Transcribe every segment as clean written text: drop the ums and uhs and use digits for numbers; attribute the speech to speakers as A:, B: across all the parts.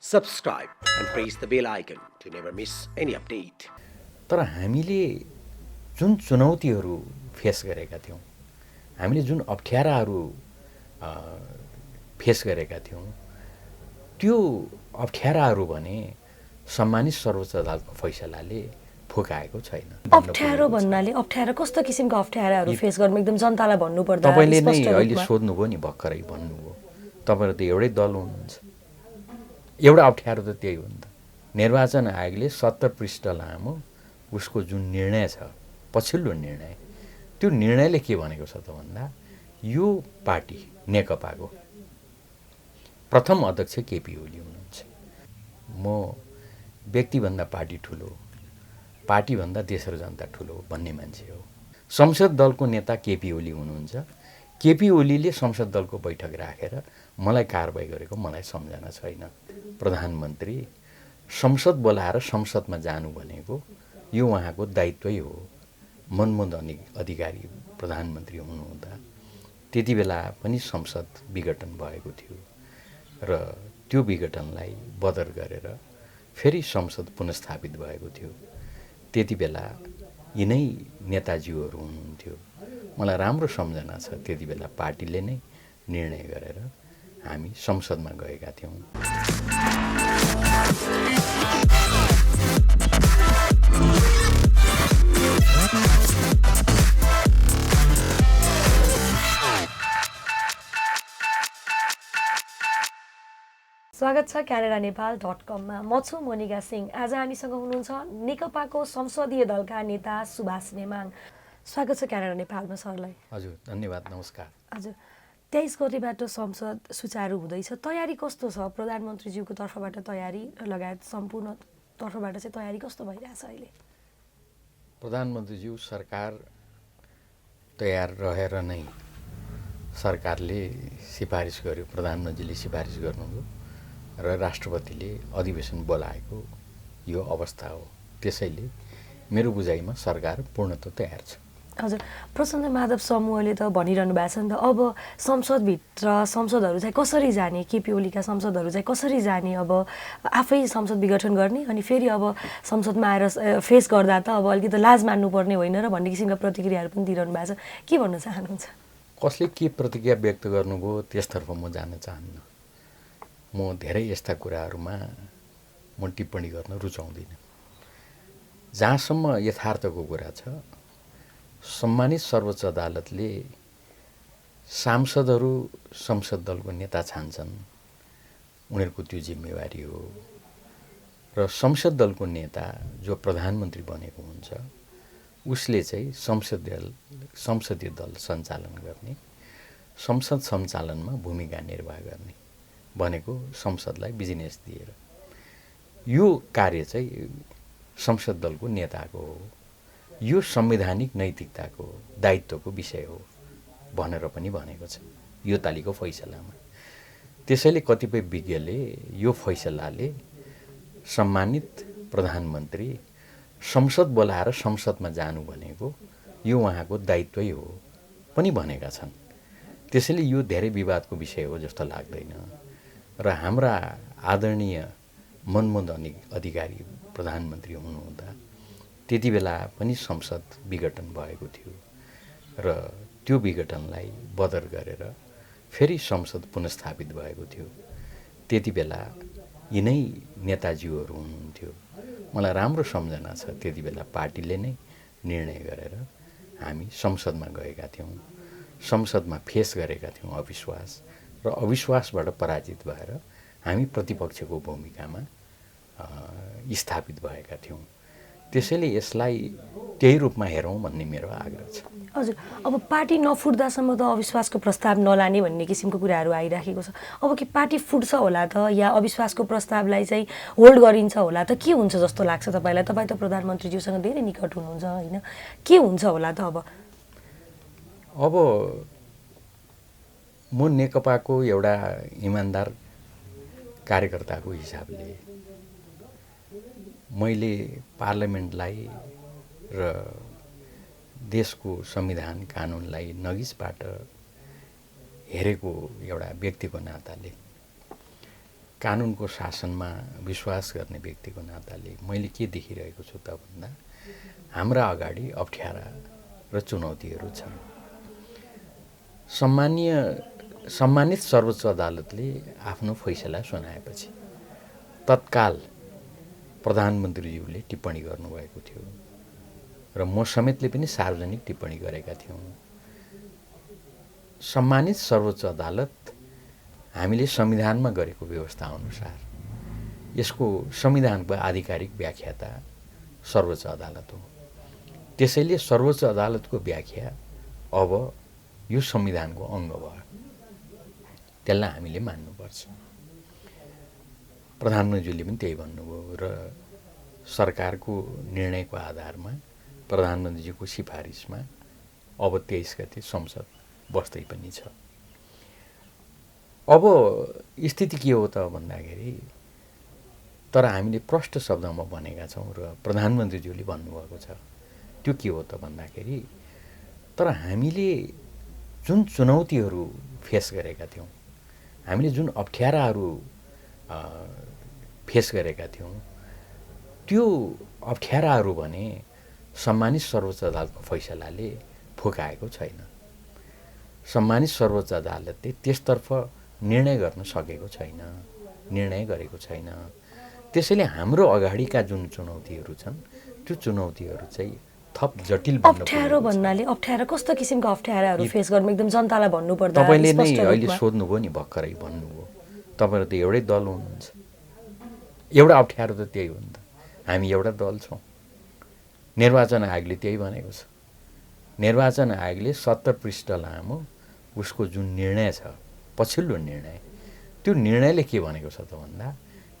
A: subscribe and press the bell icon to never miss any update.
B: तर हामीले जुन चुनौतीहरू फेस गरेका थियौँ, हामीले जुन अप्ठ्याराहरू फेस गरेका थियौँ, त्यो अप्ठ्याराहरू भने सम्मानित सर्वोच्च अदालतको फैसलाले फुकाएको छैन।
C: अप्ठ्यारो भन्नाले अप्ठ्यारो कस्तो किसिमको अप्ठ्याराहरू फेस गर्नु एकदम जनतालाई भन्नुपर्दा
B: तपाईले नै अहिले सोध्नुभयो नि, भर्खरै भन्नुभयो, तपाईहरु त एउटै दल हुनुहुन्छ। एउटा अप्ठ्यारो त त्यही हो नि त। निर्वाचन आयोगले 70 पृष्ठ लामो उसको जुन निर्णय छ, पछिल्लो निर्णय, त्यो निर्णयले के भनेको छ त भन्दा यो पार्टी नेकपाको प्रथम अध्यक्ष केपी ओली हुनुहुन्छ। म व्यक्तिभन्दा पार्टी ठुलो, पार्टीभन्दा देश र जनता ठुलो भन्ने मान्छे हो। संसद दलको नेता केपी ओली हुनुहुन्छ। केपी ओलीले संसद दलको बैठक राखेर मलाई कारबाही गरेको मलाई सम्झना छैन। प्रधानमन्त्री संसद बोलाएर संसदमा जानु भनेको यो उहाँको दायित्वै हो। मनमोहन अधिकारी प्रधानमन्त्री हुनुहुँदा त्यति बेला पनि संसद विघटन भएको थियो र त्यो विघटनलाई बदर गरेर फेरि संसद पुनर्स्थापित भएको थियो। त्यति बेला यिनै नेताजीहरू हुनुहुन्थ्यो। मलाई राम्रो सम्झना छ, त्यति बेला पार्टीले नै निर्णय गरेर हामी संसदमा गएका थियौँ।
C: स्वागत छ canada-nepal.com मा। म छु मोनिका सिंह। आज हामीसँग हुनुहुन्छ नेकपाको संसदीय दलका नेता सुभाष नेमाङ। स्वागत छ क्यानाडा नेपालमा सरलाई।
B: हजुर, धन्यवाद, नमस्कार।
C: हजुर, 23 गतेबाट संसद सुचारू हुँदैछ। तयारी कस्तो छ? प्रधानमन्त्रीज्यूको तर्फबाट तयारी लगायत सम्पूर्ण तर्फबाट चाहिँ तयारी कस्तो भइरहेछ अहिले?
B: प्रधानमन्त्रीज्यू सरकार तयार रहेर नै सरकारले सिफारिस गर्यो, प्रधानमन्त्रीले सिफारिस गर्नुभयो र राष्ट्रपतिले अधिवेशन बोलाएको यो अवस्था हो। त्यसैले मेरो बुझाइमा सरकार पूर्णतः तयार छ।
C: हजुर, प्रचण्ड माधव समूहले त भनिरहनु भएको छ नि त, अब संसदभित्र संसदहरू चाहिँ कसरी जाने, केपी ओलीका संसदहरू चाहिँ कसरी जाने, अब आफै संसद विघटन गर्ने अनि फेरि अब संसदमा आएर फेस गर्दा त अब अलिकति लाज मान्नुपर्ने होइन र भन्ने किसिमका प्रतिक्रियाहरू पनि दिइरहनु भएको छ। के भन्न चाहनुहुन्छ?
B: कसले के प्रतिक्रिया व्यक्त गर्नुभयो त्यसतर्फ म जान चाहन्न। म धेरै यस्ता कुराहरूमा म टिप्पणी गर्न रुचाउँदिनँ। जहाँसम्म यथार्थको कुरा छ, सम्मानित सर्वोच्च अदालतले सांसदहरू संसद दलको नेता छान्छन्, उनीहरूको त्यो जिम्मेवारी हो र संसद दलको नेता जो प्रधानमन्त्री बनेको हुन्छ उसले चाहिँ संसदीय दल सञ्चालन गर्ने, संसद सञ्चालनमा भूमिका निर्वाह गर्ने भनेको संसदलाई बिजनेस दिएर यो कार्य चाहिँ संसद दलको नेताको हो। यो संवैधानिक नैतिकताको दायित्वको विषय हो भनेर पनि भनेको छ यो तालिको फैसलामा। त्यसैले कतिपय विज्ञले यो फैसलाले सम्मानित प्रधानमन्त्री संसद बोलाएर संसदमा जानु भनेको यो उहाँको दायित्वै हो पनि भनेका छन्। त्यसैले यो धेरै विवादको विषय हो जस्तो लाग्दैन र हाम्रा आदरणीय मनमोहन अधिकारी प्रधानमन्त्री हुनुहुँदा त्यति बेला पनि संसद विघटन भएको थियो र त्यो विघटनलाई बदर गरेर फेरि संसद पुनर्स्थापित भएको थियो। त्यति बेला यिनै नेताजीहरू हुनुहुन्थ्यो। मलाई राम्रो सम्झना छ, त्यति बेला पार्टीले नै निर्णय गरेर हामी संसदमा गएका थियौँ। संसदमा फेस गरेका थियौँ अविश्वास र अविश्वासबाट पराजित भएर हामी प्रतिपक्षको भूमिकामा स्थापित भएका थियौँ। त्यसैले यसलाई त्यही रूपमा हेरौँ भन्ने मेरो आग्रह छ।
C: हजुर, अब पार्टी नफुट्दासम्म त अविश्वासको प्रस्ताव नलाने भन्ने किसिमको कुराहरू आइराखेको छ। अब के पार्टी फुट्छ होला त या अविश्वासको प्रस्तावलाई चाहिँ होल्ड गरिन्छ होला त? के हुन्छ जस्तो लाग्छ तपाईँलाई? तपाईँ त प्रधानमन्त्रीज्यूसँग धेरै निकट हुनुहुन्छ होइन, के हुन्छ होला त? अब
B: म नेकपाको एउटा इमान्दार कार्यकर्ताको हिसाबले मैले पार्लियामेन्टलाई र देशको संविधान कानुनलाई नजिकबाट हेरेको एउटा व्यक्तिको नाताले कानुनको शासनमा विश्वास गर्ने व्यक्तिको नाताले मैले के देखिरहेको छु त भन्दा हाम्रा अगाडि अप्ठ्यारा र चुनौतीहरू छन्। सम्मानित सर्वोच्च अदालतले आफ्नो फैसला सुनाएपछि तत्काल प्रधानमन्त्रीज्यूले टिप्पणी गर्नुभएको थियो र म समेतले पनि सार्वजनिक टिप्पणी गरेका थियौँ। सम्मानित सर्वोच्च अदालत हामीले संविधानमा गरेको व्यवस्था अनुसार यसको संविधानको आधिकारिक व्याख्याता सर्वोच्च अदालत हो। त्यसैले सर्वोच्च अदालतको व्याख्या अब यो संविधानको अङ्ग भयो, त्यसलाई हामीले मान्नुपर्छ। प्रधानमन्त्रीले पनि त्यही भन्नुभयो र सरकारको निर्णयको आधारमा प्रधानमन्त्रीजीको सिफारिसमा अब 23 गते संसद बस्दै पनि छ। अब स्थिति के हो त भन्दाखेरि तर हामीले प्रष्ट शब्दमा भनेका छौँ र प्रधानमन्त्रीज्यूले भन्नुभएको छ त्यो के हो त भन्दाखेरि तर हामीले जुन चुनौतीहरू फेस गरेका थियौँ, हामीले जुन अप्ठ्याराहरू फेस गरेका थियौँ त्यो अप्ठ्याराहरू भने सम्मानित सर्वोच्च अदालतको फैसलाले फुकाएको छैन। सम्मानित सर्वोच्च अदालतले त्यसतर्फ निर्णय गर्न सकेको छैन, निर्णय गरेको छैन। त्यसैले हाम्रो अगाडिका जुन चुनौतीहरू छन् त्यो चुनौतीहरू चाहिँ थप जटिल बन्न
C: अप्ठ्यारो भन्नाले अप्ठ्यारो कस्तो किसिमको अप्ठ्याराहरू फेस गर्नु एकदम जनतालाई भन्नुपर्दा
B: तपाईँले नै अहिले सोध्नुभयो नि, भर्खरै भन्नुभयो। तपाईँहरू त एउटै दल हुनुहुन्छ, एउटा अप्ठ्यारो त त्यही हो नि त। हामी एउटा दल छौँ। निर्वाचन आयोगले त्यही भनेको छ। निर्वाचन आयोगले 70 पृष्ठ लामो उसको जुन निर्णय छ, पछिल्लो निर्णय, त्यो निर्णयले के भनेको छ त भन्दा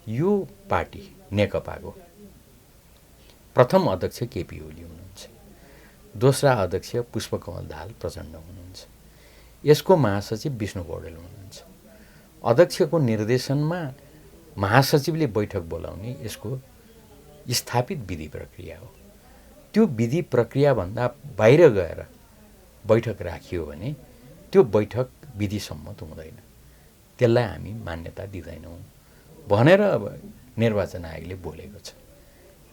B: यो पार्टी नेकपाको प्रथम अध्यक्ष केपी ओली हुनुहुन्छ, दोस्रा अध्यक्ष पुष्पकमल दाहाल प्रचण्ड हुनुहुन्छ, यसको महासचिव विष्णु पौडेल हुनुहुन्छ। अध्यक्षको निर्देशनमा महासचिवले बैठक बोलाउने यसको स्थापित विधि प्रक्रिया हो। त्यो विधि प्रक्रियाभन्दा बाहिर गएर बैठक राखियो भने त्यो बैठक विधि सम्मत हुँदैन, त्यसलाई हामी मान्यता दिँदैनौँ भनेर अब निर्वाचन आयोगले बोलेको छ।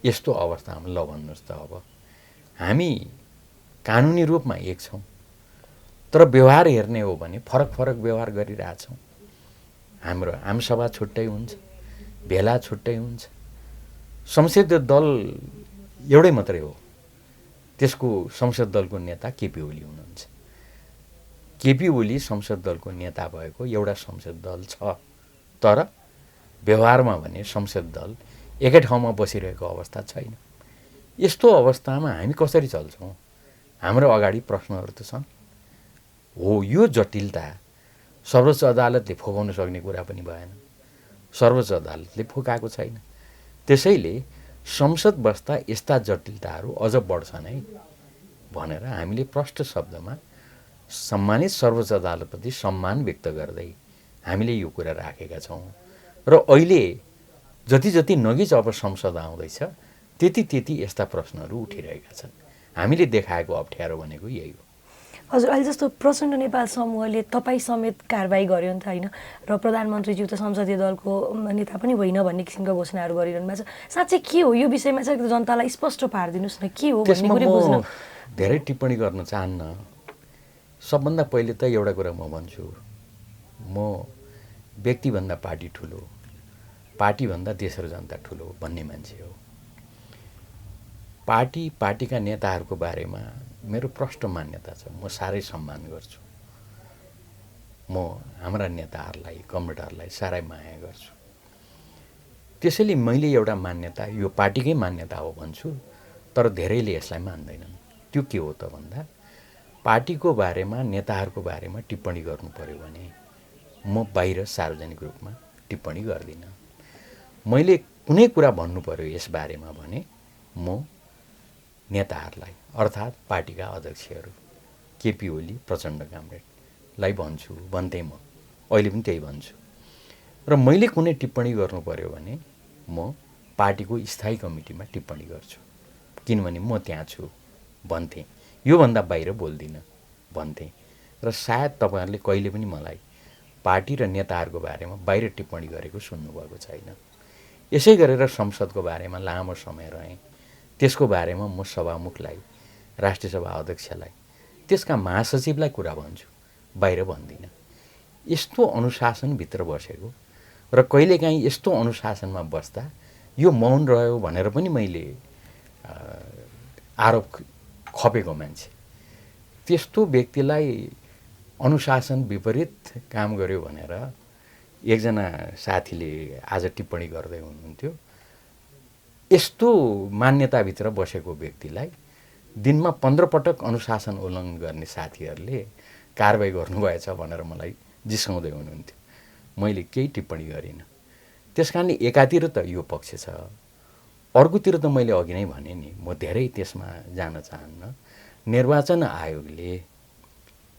B: यस्तो अवस्थामा ल भन्नुहोस् त अब हामी कानुनी रूपमा एक छौँ तर व्यवहार हेर्ने हो भने फरक फरक व्यवहार गरिरहेछौँ। हाम्रो आमसभा छुट्टै हुन्छ, भेला छुट्टै हुन्छ। संसदीय दल एउटै मात्रै हो, त्यसको संसद दलको नेता केपी ओली हुनुहुन्छ। केपी ओली संसद दलको नेता भएको एउटा संसद दल छ, तर व्यवहारमा भने संसद दल एकै ठाउँमा बसिरहेको अवस्था छैन। यस्तो अवस्थामा हामी कसरी चल्छौँ? हाम्रो अगाडि प्रश्नहरू त छन्। हो, यो जटिलता सर्वोच्च अदालतले फुकाउन सक्ने कुरा पनि भएन, सर्वोच्च अदालतले फुकाएको छैन। त्यसैले संसद बस्दा यस्ता जटिलताहरू अझ बढ्छन् है भनेर हामीले प्रष्ट शब्दमा सम्मानित सर्वोच्च अदालतप्रति सम्मान व्यक्त गर्दै हामीले यो कुरा राखेका छौँ। र अहिले जति जति नजिक अब संसद आउँदैछ त्यति त्यति यस्ता प्रश्नहरू उठिरहेका छन्। हामीले देखाएको अप्ठ्यारो भनेको यही हो।
C: हजुर, अहिले जस्तो प्रचण्ड नेपाल समूहले तपाईँ समेत कारबाही गर्यो नि त होइन, र प्रधानमन्त्रीज्यू त संसदीय दलको नेता पनि होइन भन्ने किसिमको घोषणाहरू गरिरहनु भएको छ। साँच्चै के हो यो विषयमा चाहिँ जनतालाई स्पष्ट पारिदिनुहोस् न, के हो भन्ने कुरा बुझ्न।
B: धेरै टिप्पणी गर्न चाहन्न। सबभन्दा पहिले त एउटा कुरा म भन्छु, म व्यक्तिभन्दा पार्टी ठुलो, पार्टीभन्दा देश र जनता ठुलो भन्ने मान्छे हो। पार्टीका नेताहरूको बारेमा मेरो प्रष्ट मान्यता छ, म साह्रै सम्मान गर्छु। म हाम्रा नेताहरूलाई, कमरेडहरूलाई साह्रै माया गर्छु। त्यसैले मैले एउटा मान्यता, यो पार्टीकै मान्यता हो भन्छु, तर धेरैले यसलाई मान्दैनन्। त्यो के हो त भन्दा पार्टीको बारेमा, नेताहरूको बारेमा टिप्पणी गर्नु पर्यो भने म बाहिर सार्वजनिक रूपमा टिप्पणी गर्दिनँ। मैले कुनै कुरा भन्नु पर्यो यस बारेमा भने म नेताहरूलाई अर्थात् पार्टीका अध्यक्षहरू केपी ओली, प्रचण्ड कामरेडलाई भन्छु, भन्थेँ म, अहिले पनि त्यही भन्छु। र मैले कुनै टिप्पणी गर्नु पर्यो भने म पार्टीको स्थायी कमिटीमा टिप्पणी गर्छु, किनभने म त्यहाँ छु भन्थेँ। योभन्दा बाहिर बोल्दिनँ भन्थेँ। र सायद तपाईँहरूले कहिले पनि मलाई पार्टी र नेताहरूको बारेमा बाहिर टिप्पणी गरेको सुन्नुभएको छैन। यसै गरेर संसदको बारेमा लामो समय रहेँ। त्यसको बारेमा म सभामुखलाई, राष्ट्रिय सभा अध्यक्षलाई, त्यसका महासचिवलाई कुरा भन्छु, बाहिर भन्दिनँ। यस्तो अनुशासनभित्र बसेको र कहिलेकाहीँ यस्तो अनुशासनमा बस्दा यो मौन रह्यो भनेर पनि मैले आरोप खपेको मान्छे। त्यस्तो व्यक्तिलाई अनुशासन विपरीत काम गर्यो भनेर एकजना साथीले आज टिप्पणी गर्दै हुनुहुन्थ्यो। यस्तो मान्यताभित्र बसेको व्यक्तिलाई दिनमा 15 पटक अनुशासन उल्लङ्घन गर्ने साथीहरूले कारबाही गर्नुभएछ भनेर मलाई जिस्काउँदै हुनुहुन्थ्यो। मैले केही टिप्पणी गरिनँ। त्यसकारणले एकातिर त यो पक्ष छ, अर्कोतिर त मैले अघि नै भने नि, म धेरै त्यसमा जान चाहन्न। निर्वाचन आयोगले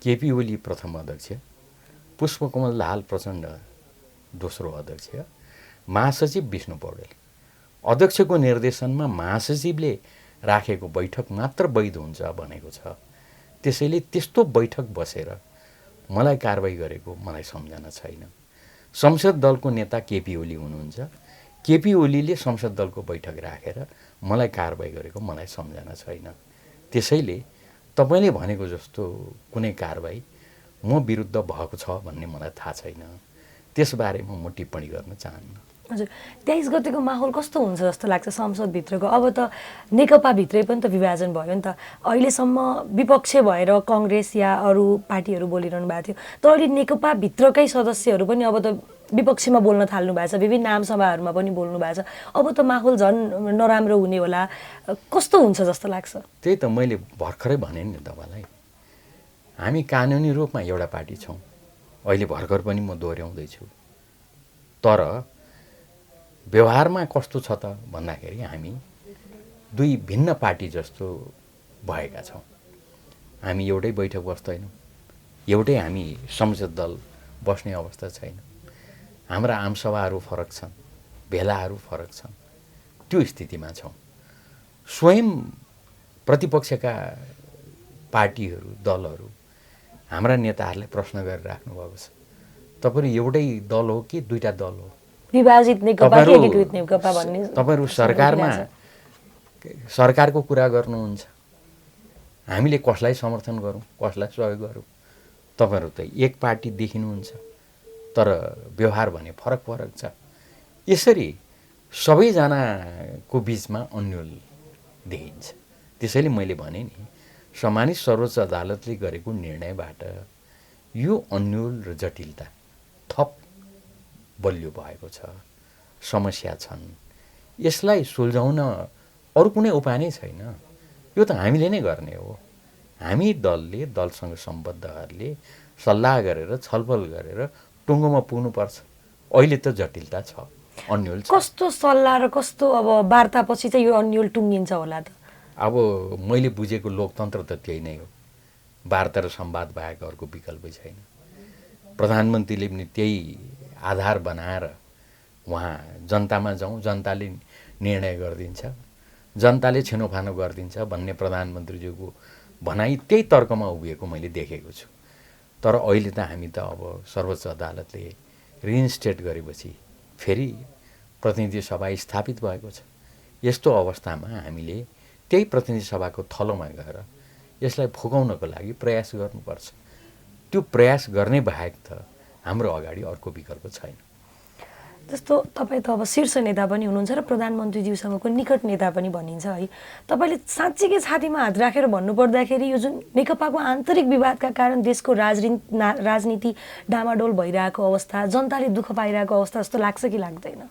B: केपी ओली प्रथम अध्यक्ष, पुष्पकमल दाहाल प्रचण्ड दोस्रो अध्यक्ष, महासचिव विष्णु पौडेल, अध्यक्षको निर्देशनमा महासचिवले राखेको बैठक मात्र वैध हुन्छ भनेको छ। त्यसैले त्यस्तो बैठक बसेर मलाई कारबाही गरेको मलाई सम्झना छैन। संसद दलको नेता केपी ओली हुनुहुन्छ। केपी ओलीले संसद दलको बैठक राखेर मलाई कारबाही गरेको मलाई सम्झना छैन। त्यसैले तपाईँले भनेको जस्तो कुनै कारबाही म विरुद्ध भएको छ भन्ने मलाई थाहा छैन। त्यसबारेमा म टिप्पणी गर्न चाहन्न।
C: हजुर, 23 गतेको माहौल कस्तो हुन्छ जस्तो लाग्छ संसदभित्रको? अब त नेकपाभित्रै पनि त विभाजन भयो नि त। अहिलेसम्म विपक्ष भएर कङ्ग्रेस या अरू पार्टीहरू बोलिरहनु भएको थियो, तर अहिले नेकपाभित्रकै सदस्यहरू पनि अब त विपक्षमा बोल्न थाल्नु भएको छ, विभिन्न आमसभाहरूमा पनि बोल्नु भएको छ। अब त माहौल झन् नराम्रो हुने होला। कस्तो हुन्छ जस्तो लाग्छ?
B: त्यही त मैले भर्खरै भने नि तपाईँलाई, हामी कानुनी रूपमा एउटा पार्टी छौँ। अहिले भर्खर पनि म दोहोऱ्याउँदैछु। तर व्यवहारमा कस्तो छ त भन्दाखेरि हामी दुई भिन्न पार्टी जस्तो भएका छौँ। हामी एउटै बैठक बस्दैनौँ, एउटै हामी संसद दल बस्ने अवस्था छैन। हाम्रा आमसभाहरू फरक छन्, भेलाहरू फरक छन्। त्यो स्थितिमा छौँ। स्वयं प्रतिपक्षका पार्टीहरू, दलहरू हाम्रा नेताहरूले प्रश्न गरिराख्नु भएको छ, तपाईँहरू एउटै दल हो कि दुईटा दल हो?
C: विभाजित नेकपा कि एकीकृत नेकपा भन्ने
B: तपाईँहरू सरकारको कुरा गर्नुहुन्छ। हामीले कसलाई समर्थन गरौँ, कसलाई सहयोग गरौँ? तपाईँहरू त एक पार्टी देखिनुहुन्छ, तर व्यवहार भने फरक फरक छ। यसरी सबैजनाको बिचमा अन्यल देखिन्छ। त्यसैले मैले भने नि, सम्मानित सर्वोच्च अदालतले गरेको निर्णयबाट यो अन्यल र जटिलता थप बलियो भएको छ। समस्या छन्, यसलाई सुल्झाउन अरू कुनै उपाय नै छैन। यो त हामीले नै गर्ने हो। हामी दलले, दलसँग सम्बद्धहरूले सल्लाह गरेर, छलफल गरेर टुङ्गोमा पुग्नुपर्छ। अहिले त जटिलता छ, अन्यल छ।
C: कस्तो सल्लाह र कस्तो अब वार्तापछि चाहिँ यो अन्यल टुङ्गिन्छ होला त?
B: अब मैले बुझेको लोकतन्त्र त त्यही नै हो। वार्ता र संवाद बाहेक अर्को विकल्पै छैन। प्रधानमन्त्रीले पनि त्यही आधार बनाएर उहाँ जनतामा जाउँ, जनताले निर्णय गरिदिन्छ, जनताले छिनोफानो गरिदिन्छ भन्ने प्रधानमन्त्रीज्यूको भनाइ त्यही तर्कमा उभिएको मैले देखेको छु। तर अहिले त हामी त अब सर्वोच्च अदालतले रिइन्स्टेट गरेपछि फेरि प्रतिनिधि सभा स्थापित भएको छ। यस्तो अवस्थामा हामीले त्यही प्रतिनिधि सभाको थलोमा गएर यसलाई फुकाउनको लागि प्रयास गर्नुपर्छ। त्यो प्रयास गर्ने बाहेक त हाम्रो अगाडि अर्को विकल्प छैन।
C: जस्तो तपाईँ त अब शीर्ष नेता पनि हुनुहुन्छ र प्रधानमन्त्रीज्यूसँगको निकट नेता पनि भनिन्छ है। तपाईँले साँच्चीकै छातीमा हात राखेर भन्नुपर्दाखेरि यो जुन नेकपाको आन्तरिक विवादका कारण देशको राजनीति डामाडोल भइरहेको अवस्था, जनताले दुःख पाइरहेको अवस्था जस्तो लाग्छ कि लाग्दैन?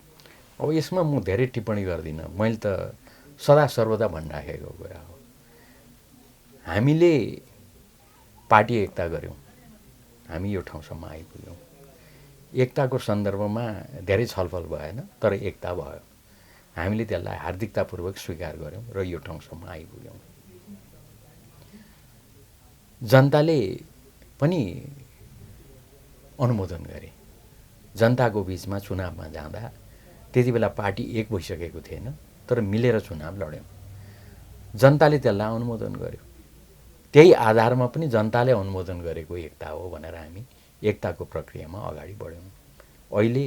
B: अब यसमा म धेरै टिप्पणी गर्दिनँ। मैले त सदा सर्वदा भनिराखेको कुरा हो। हामीले पार्टी एकता गऱ्यौँ, हामी यो ठाउँसम्म आइपुग्यौँ। एकताको सन्दर्भमा धेरै छलफल भएन, तर एकता भयो। हामीले त्यसलाई हार्दिकतापूर्वक स्वीकार गऱ्यौँ र यो ठाउँसम्म आइपुग्यौँ। जनताले पनि अनुमोदन गरे। जनताको बिचमा चुनावमा जाँदा त्यति बेला पार्टी एक भइसकेको थिएन, तर मिलेर चुनाव लड्यौँ। जनताले त्यसलाई अनुमोदन गर्यो। त्यही आधारमा पनि जनताले अनुमोदन गरेको एकता हो भनेर हामी एकताको प्रक्रियामा अगाडि बढ्यौँ। अहिले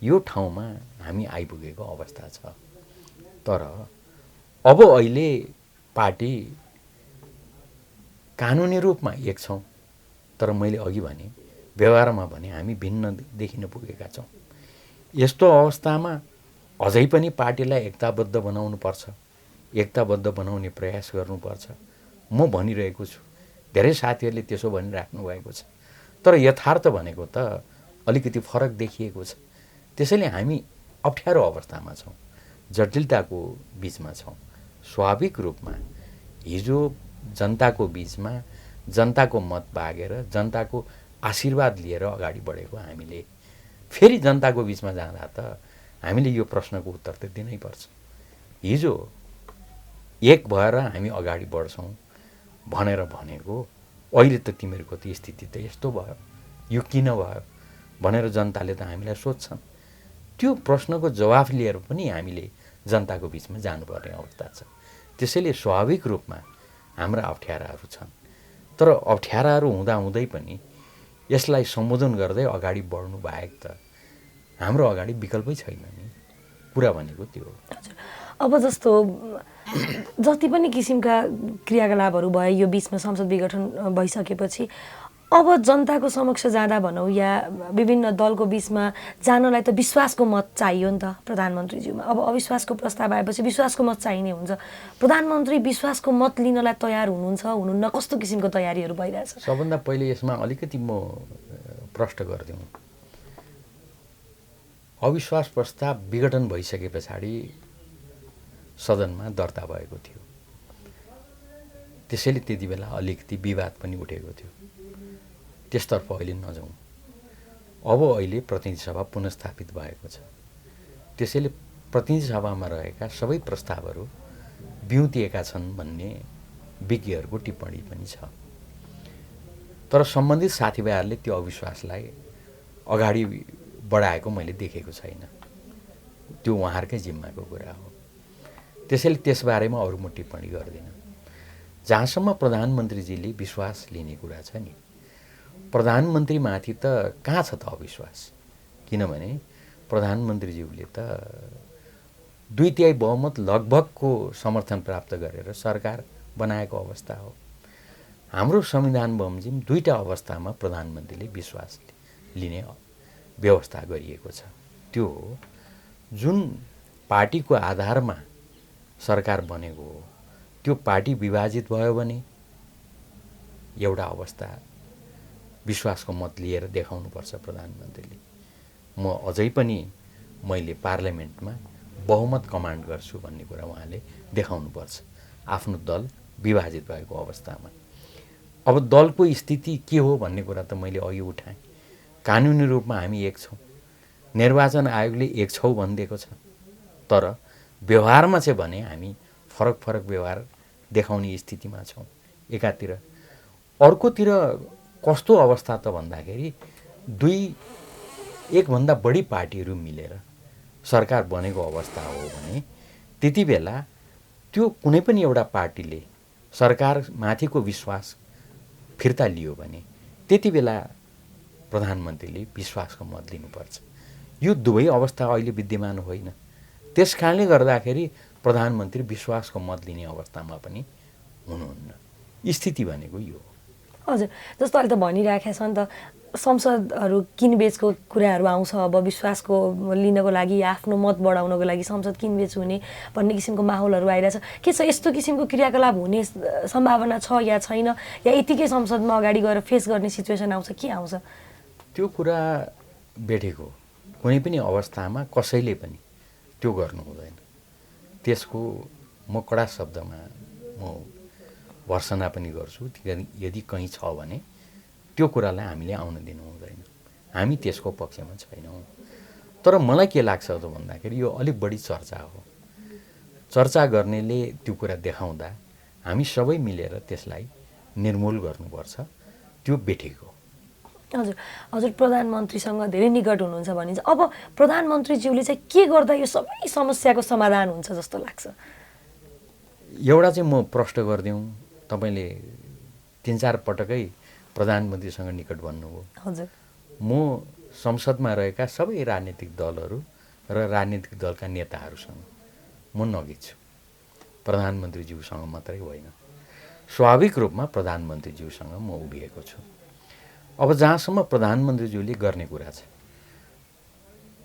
B: यो ठाउँमा हामी आइपुगेको अवस्था छ। तर अब अहिले पार्टी कानुनी रूपमा एक छौँ, तर मैले अघि भने व्यवहारमा भने हामी भिन्न देखिन पुगेका छौँ। यस्तो अवस्थामा अझै पनि पार्टीलाई एकताबद्ध बनाउनुपर्छ, एकताबद्ध बनाउने प्रयास गर्नुपर्छ। म भनिरहेको छु, धेरै साथीहरूले त्यसो भनिराख्नु भएको छ, तर यथार्थ भनेको त अलिकति फरक देखिएको छ। त्यसैले हामी अप्ठ्यारो अवस्थामा छौँ, जटिलताको बिचमा छौँ। स्वाभाविक रूपमा हिजो जनताको बिचमा जनताको मत मागेर जनताको आशीर्वाद लिएर अगाडि बढेको हामीले फेरि जनताको बिचमा जाँदा त हामीले यो प्रश्नको उत्तर त दिनै पर्छ। हिजो एक भएर हामी अगाडि बढ्छौँ भनेर भनेको, अहिले त तिमीहरूको त स्थिति त यस्तो भयो, यो किन भयो भनेर जनताले त हामीलाई सोध्छन्। त्यो प्रश्नको जवाफ लिएर पनि हामीले जनताको बिचमा जानुपर्ने अवस्था छ। त्यसैले स्वाभाविक रूपमा हाम्रा अप्ठ्याराहरू छन्, तर अप्ठ्याराहरू हुँदाहुँदै पनि यसलाई सम्बोधन गर्दै अगाडि बढ्नु बाहेक त हाम्रो अगाडि विकल्पै छैन नि। कुरा भनेको त्यो हो।
C: अब जस्तो जति पनि किसिमका क्रियाकलापहरू भए यो बिचमा संसद विघटन भइसकेपछि अब जनताको समक्ष जाँदा भनौँ या विभिन्न दलको बिचमा जानलाई त विश्वासको मत चाहियो नि त प्रधानमन्त्रीज्यूमा। अब अविश्वासको प्रस्ताव आएपछि विश्वासको मत चाहिने हुन्छ। प्रधानमन्त्री विश्वासको मत लिनलाई तयार हुनुहुन्छ, हुनुहुन्न? कस्तो किसिमको तयारीहरू भइरहेछ?
B: सबभन्दा पहिले यसमा अलिकति म प्रश्न गरिदिउँ। अविश्वास प्रस्ताव विघटन भइसके पछाडि सदनमा दर्ता भएको थियो, त्यसैले त्यति बेला अलिकति विवाद पनि उठेको थियो। त्यसतर्फ अहिले नजाउँ। अब अहिले प्रतिनिधि सभा पुनस्थापित भएको छ, त्यसैले प्रतिनिधि सभामा रहेका सबै प्रस्तावहरू बिउतिएका छन् भन्ने विज्ञहरूको टिप्पणी पनि छ। तर सम्बन्धित साथीभाइहरूले त्यो अविश्वासलाई अगाडि बढाएको मैले देखेको छैन। त्यो उहाँहरूकै जिम्माको कुरा हो। त्यसैले त्यसबारेमा अरू म टिप्पणी गर्दिनँ। जहाँसम्म प्रधानमन्त्रीजीले विश्वास लिने कुरा छ नि, प्रधानमन्त्रीमाथि त कहाँ छ त अविश्वास? किनभने प्रधानमन्त्रीज्यूले त 2/3 बहुमत लगभगको समर्थन प्राप्त गरेर सरकार बनाएको अवस्था हो। हाम्रो संविधान बमोजिम दुईटा अवस्थामा प्रधानमन्त्रीले विश्वास लिने व्यवस्था गरिएको छ। त्यो जुन पार्टीको आधारमा सरकार बनेको हो, त्यो पार्टी विभाजित भयो भने एउटा अवस्था विश्वासको मत लिएर देखाउनुपर्छ प्रधानमन्त्रीले। म अझै पनि मैले पार्लियामेन्टमा बहुमत कमान्ड गर्छु भन्ने कुरा उहाँले देखाउनुपर्छ आफ्नो दल विभाजित भएको अवस्थामा। अब दलको स्थिति के हो भन्ने कुरा त मैले अघि उठाएँ। कानुनी रूपमा हामी एक छौँ, निर्वाचन आयोगले एक छौँ भनिदिएको छ, तर व्यवहारमा चाहिँ भने हामी फरक फरक व्यवहार देखाउने स्थितिमा छौँ एकातिर। अर्कोतिर कस्तो अवस्था त भन्दाखेरि 1 भन्दा बढी पार्टीहरू मिलेर सरकार बनेको अवस्था हो भने त्यति बेला त्यो कुनै पनि एउटा पार्टीले सरकारमाथिको विश्वास फिर्ता लियो भने त्यति बेला प्रधानमन्त्रीले विश्वासको मत लिनुपर्छ। यो दुवै अवस्था अहिले विद्यमान होइन। त्यस कारणले गर्दाखेरि प्रधानमन्त्री विश्वासको मत लिने अवस्थामा पनि हुनुहुन्न। स्थिति भनेको यो हो।
C: हजुर, जस्तो अहिले त भनिराखेको छ नि त संसदहरू किनबेचको कुराहरू आउँछ। अब विश्वासको लिनको लागि या आफ्नो मत बढाउनको लागि संसद किनबेच हुने भन्ने किसिमको माहौलहरू आइरहेछ। के छ यस्तो किसिमको क्रियाकलाप हुने सम्भावना छ या छैन, या यतिकै संसदमा अगाडि गएर फेस गर्ने सिचुएसन आउँछ, के आउँछ?
B: त्यो कुरा बेठेको कुनै पनि अवस्थामा कसैले पनि त्यो गर्नु हुँदैन। त्यसको म कडा शब्दमा म भर्सना पनि गर्छु। यदि कहीँ छ भने त्यो कुरालाई हामीले आउन दिनु हुँदैन। हामी त्यसको पक्षमा छैनौँ। तर मलाई के लाग्छ त भन्दाखेरि यो अलिक बढी चर्चा हो। चर्चा गर्नेले त्यो कुरा देखाउँदा हामी सबै मिलेर त्यसलाई निर्मूल गर्नुपर्छ। त्यो बेठेको।
C: हजुर हजुर, प्रधानमन्त्रीसँग धेरै निकट हुनुहुन्छ भनिन्छ। अब प्रधानमन्त्रीज्यूले चाहिँ के गर्दा यो सबै समस्याको समाधान हुन्छ जस्तो लाग्छ?
B: एउटा चाहिँ म प्रश्न गरिदिउँ, तपाईँले 3-4 पटकै प्रधानमन्त्रीसँग निकट भन्नुभयो।
C: हजुर,
B: म संसदमा रहेका सबै राजनीतिक दलहरू र राजनीतिक दलका नेताहरूसँग म नजिक छु। प्रधानमन्त्रीज्यूसँग मात्रै होइन, स्वाभाविक रूपमा प्रधानमन्त्रीज्यूसँग म उभिएको छु। अब जहाँसम्म प्रधानमन्त्रीज्यूले गर्ने कुरा छ,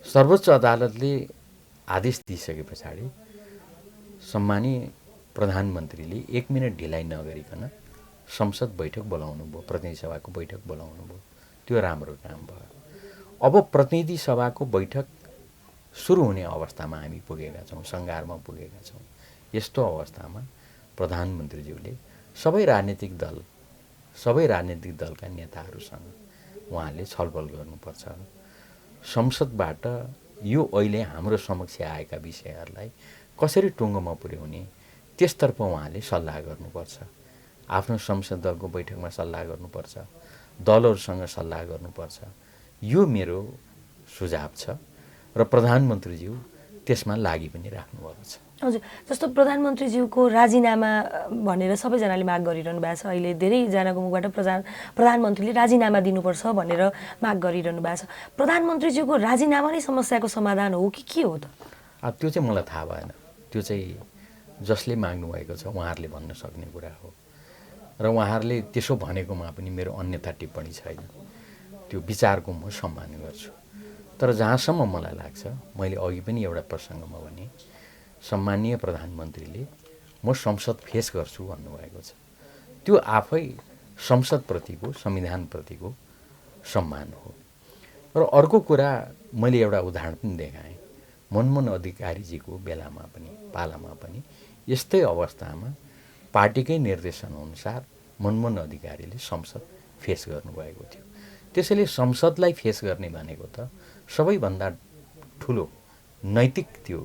B: सर्वोच्च अदालतले आदेश दिइसके पछाडि सम्मानीय प्रधानमन्त्रीले 1 मिनट ढिलाइ नगरिकन संसद बैठक बोलाउनु भयो, प्रतिनिधि सभाको बैठक बोलाउनु भयो। त्यो राम्रो काम भयो। अब प्रतिनिधि सभाको बैठक सुरु हुने अवस्थामा हामी पुगेका छौँ, सङ्घारमा पुगेका छौँ। यस्तो अवस्थामा प्रधानमन्त्रीज्यूले सबै राजनीतिक दलका नेताहरूसँग उहाँले छलफल गर्नुपर्छ। संसदबाट यो अहिले हाम्रो समक्ष आएका विषयहरूलाई कसरी टुङ्गोमा पुर्याउने त्यसतर्फ उहाँले सल्लाह गर्नुपर्छ। आफ्नो संसद दलको बैठकमा सल्लाह गर्नुपर्छ, दलहरूसँग सल्लाह गर्नुपर्छ। यो मेरो सुझाव छ र प्रधानमन्त्रीज्यू त्यसमा लागि पनि राख्नुभएको छ।
C: हजुर, जस्तो प्रधानमन्त्रीज्यूको राजीनामा भनेर सबैजनाले माग गरिरहनु भएको छ। अहिले धेरैजनाको मुखबाट प्रधानमन्त्रीले राजीनामा दिनुपर्छ भनेर माग गरिरहनु भएको छ। प्रधानमन्त्रीज्यूको राजीनामा नै समस्याको समाधान हो कि के हो त?
B: त्यो चाहिँ मलाई थाहा भएन। त्यो चाहिँ जसले माग्नु भएको छ उहाँहरूले भन्न सक्ने कुरा हो र उहाँहरूले त्यसो भनेकोमा पनि मेरो अन्यथा टिप्पणी छैन। त्यो विचारको म सम्मान गर्छु। तर जहाँसम्म मलाई लाग्छ, मैले अघि पनि एउटा प्रसङ्गमा भने, सम्मानीय प्रधानमन्त्रीले म संसद फेस गर्छु भन्नुभएको छ। त्यो आफै संसदप्रतिको, संविधानप्रतिको सम्मान हो। र अर्को कुरा, मैले एउटा उदाहरण पनि देखाएँ। मनमोहन अधिकारीजीको बेलामा पनि, पालामा पनि यस्तै अवस्थामा पार्टीकै निर्देशनअनुसार मनमोहन अधिकारीले संसद फेस गर्नुभएको थियो। त्यसैले संसदलाई फेस गर्ने भनेको त सबैभन्दा ठुलो नैतिक त्यो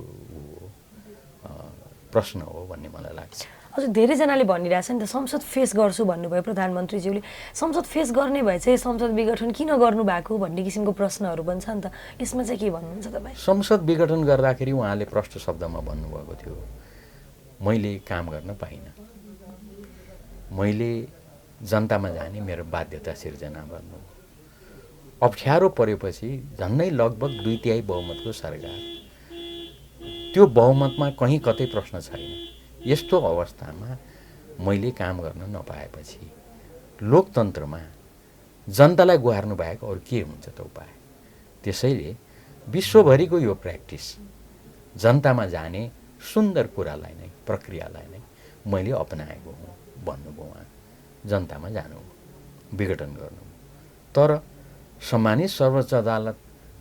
B: प्रश्न हो भन्ने मलाई लाग्छ।
C: हजुर, धेरैजनाले भनिरहेछ नि त, संसद फेस गर्छु भन्नुभयो प्रधानमन्त्रीज्यूले। संसद फेस गर्ने भए चाहिँ संसद विघटन किन गर्नुभएको भन्ने किसिमको प्रश्नहरू पनि छ नि त। यसमा चाहिँ के भन्नुहुन्छ तपाईँ?
B: संसद विघटन गर्दाखेरि उहाँले प्रष्ट शब्दमा भन्नुभएको थियो, मैले काम गर्न पाइनँ, मैले जनतामा जाने मेरो बाध्यता सिर्जना गर्नु। अप्ठ्यारो परेपछि झन्नै लगभग 2/3 बहुमतको सरकार, त्यो बहुमतमा कहीँ कतै प्रश्न छैन। यस्तो अवस्थामा मैले काम गर्न नपाएपछि लोकतन्त्रमा जनतालाई गुहार्नु बाहेक अरू के हुन्छ त उपाय? त्यसैले विश्वभरिको यो प्र्याक्टिस, जनतामा जाने सुन्दर कुरालाई नै, प्रक्रियालाई नै मैले अपनाएको हुँ भन्नुभयो उहाँ। जनतामा जानु, विघटन गर्नु। तर सम्मानित सर्वोच्च अदालत,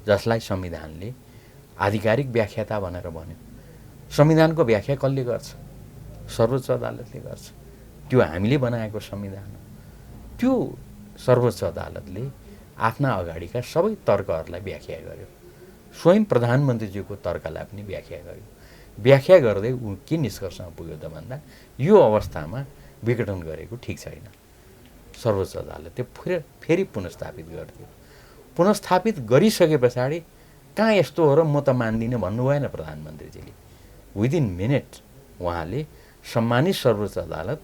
B: जसलाई संविधानले आधिकारिक व्याख्याता भनेर भन्यो, संविधानको व्याख्या कसले गर्छ? सर्वोच्च अदालतले गर्छ। त्यो हामीले बनाएको संविधान हो। त्यो सर्वोच्च अदालतले आफ्ना अगाडिका सबै तर्कहरूलाई व्याख्या गर्यो। स्वयं प्रधानमन्त्रीज्यूको तर्कलाई पनि व्याख्या गर्यो। व्याख्या गर्दै ऊ के निष्कर्षमा पुग्यो त भन्दा, यो अवस्थामा विघटन गरेको ठिक छैन। सर्वोच्च अदालतले फेरि पुनर्स्थापित गर्थ्यो। पुनर्स्थापित गरिसके पछाडि कहाँ यस्तो हो र म त मान्दिनँ भन्नु भएन प्रधानमन्त्रीजीले। विदिन मिनट उहाँले सम्मानित सर्वोच्च अदालत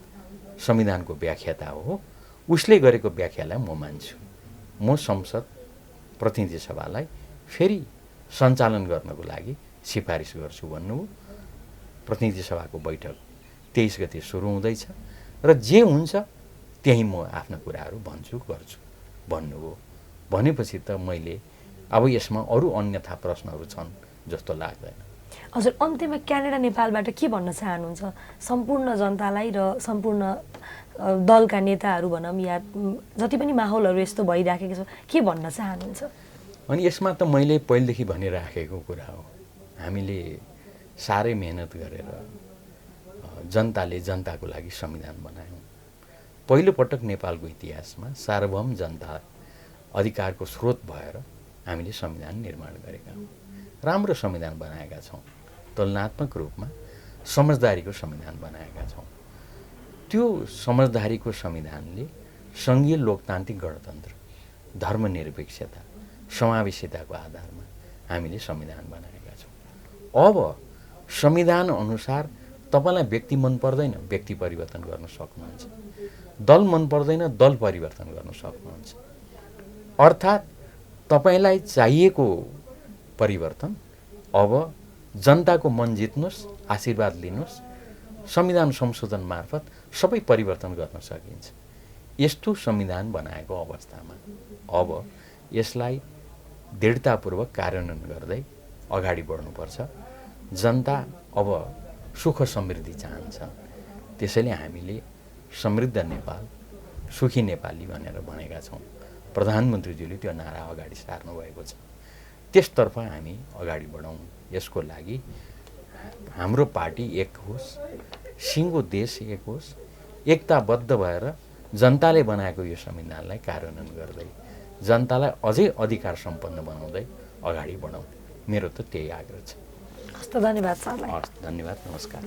B: संविधानको व्याख्याता हो, उसले गरेको व्याख्यालाई म मान्छु, म संसद प्रतिनिधि सभालाई फेरि सञ्चालन गर्नको लागि सिफारिस गर्छु भन्नुभयो। प्रतिनिधि सभाको बैठक 23 गते सुरु हुँदैछ र जे हुन्छ त्यही म आफ्ना कुराहरू भन्छु, गर्छु भन्नुभयो। भनेपछि त मैले अब यसमा अरू अन्यथा प्रश्नहरू छन् जस्तो लाग्दैन।
C: हजुर, अन्त्यमा क्यानाडा नेपालबाट के भन्न चाहनुहुन्छ सम्पूर्ण जनतालाई र सम्पूर्ण दलका नेताहरू भनौँ, या जति पनि माहौलहरू यस्तो भइराखेको छ, के भन्न चाहनुहुन्छ?
B: अनि यसमा त मैले पहिलेदेखि भनिराखेको कुरा हो, हामीले साह्रै मेहनत गरेर जनताले जनताको लागि संविधान बनायौँ। पहिलोपटक नेपालको इतिहासमा सार्वभौम जनता अधिकारको स्रोत भएर हामीले संविधान निर्माण गरेका हौँ। राम्रो संविधान बनाएका छौँ। तुलनात्मक रूपमा समझदारीको संविधान बनाएका छौँ। त्यो समझदारीको संविधानले सङ्घीय लोकतान्त्रिक गणतन्त्र, धर्मनिरपेक्षता, समावेशिताको आधारमा हामीले संविधान बनाएका छौँ। अब संविधान अनुसार तपाईँलाई व्यक्ति मन पर्दैन, व्यक्ति परिवर्तन गर्न सक्नुहुन्छ। दल मन पर्दैन, दल परिवर्तन गर्न सक्नुहुन्छ। अर्थात् तपाईलाई चाहिएको परिवर्तन अब जनताको मन जित्नुस्, आशीर्वाद लिनुस्, संविधान संशोधन मार्फत सबै परिवर्तन गर्न सकिन्छ। यस्तो संविधान बनाएको अवस्थामा अब यसलाई दृढतापूर्वक कार्यान्वयन गर्दै अगाडि बढ्नुपर्छ। जनता अब सुख समृद्धि चाहन्छन्, त्यसैले हामीले समृद्ध नेपाल, सुखी नेपाली भनेर भनेका छौँ। प्रधानमन्त्रीज्यूले त्यो नारा अगाडि सार्नु भएको छ। त्यसतर्फ हामी अगाडि बढौँ। यसको लागि हाम्रो पार्टी एक होस्, सिङ्गो देश एक होस्, एकताबद्ध भएर जनताले बनाएको यो संविधानलाई कार्यान्वयन गर्दै जनतालाई अझै अधिकार सम्पन्न बनाउँदै अगाडि बढौँ। मेरो त त्यही आग्रह छ।
C: हस्त धन्यवाद सरलाई।
B: हस्, धन्यवाद, नमस्कार।